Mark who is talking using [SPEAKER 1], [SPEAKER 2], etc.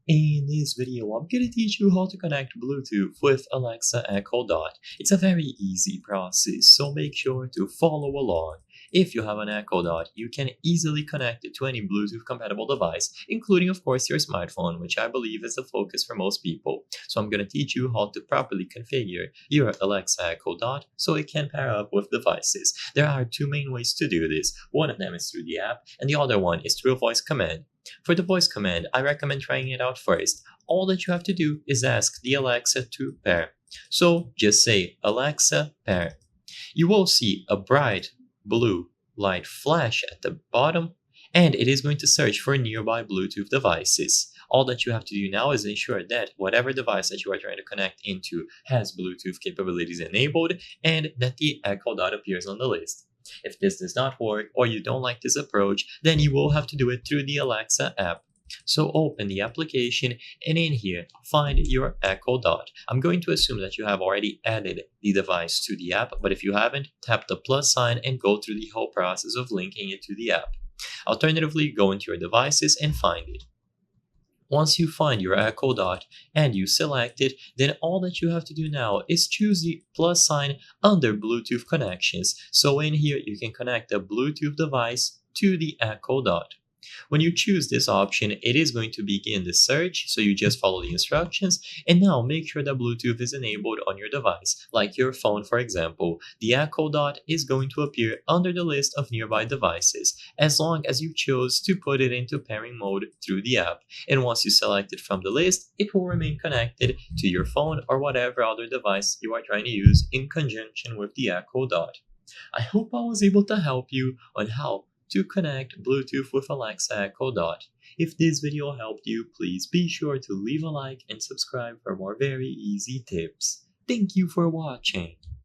[SPEAKER 1] In this video, I'm going to teach you how to connect Bluetooth with Alexa Echo Dot. It's a very easy process, so make sure to follow along. If you have an Echo Dot, you can easily connect it to any Bluetooth compatible device, including of course your smartphone, which I believe is the focus for most people. So I'm going to teach you how to properly configure your Alexa Echo Dot so it can pair up with devices. There are two main ways to do this. One of them is through the app, and the other one is through a voice command. For the voice command, I recommend trying it out first. All that you have to do is ask the Alexa to pair. So just say, Alexa, pair. You will see a bright blue light flash at the bottom, and it is going to search for nearby Bluetooth devices. All that you have to do now is ensure that whatever device that you are trying to connect into has Bluetooth capabilities enabled and that the Echo Dot appears on the list. If this does not work or you don't like this approach, then you will have to do it through the Alexa app. So open the application and in here, find your Echo Dot. I'm going to assume that you have already added the device to the app, but if you haven't, tap the plus sign and go through the whole process of linking it to the app. Alternatively, go into your devices and find it. Once you find your Echo Dot and you select it, then all that you have to do now is choose the plus sign under Bluetooth connections. So in here, you can connect a Bluetooth device to the Echo Dot. When you choose this option, it is going to begin the search, so you just follow the instructions, and now make sure that Bluetooth is enabled on your device, like your phone for example. The Echo Dot is going to appear under the list of nearby devices, as long as you chose to put it into pairing mode through the app, and once you select it from the list, it will remain connected to your phone or whatever other device you are trying to use in conjunction with the Echo Dot. I hope I was able to help you on how to connect Bluetooth with Alexa Echo Dot. If this video helped you, please be sure to leave a like and subscribe for more very easy tips. Thank you for watching.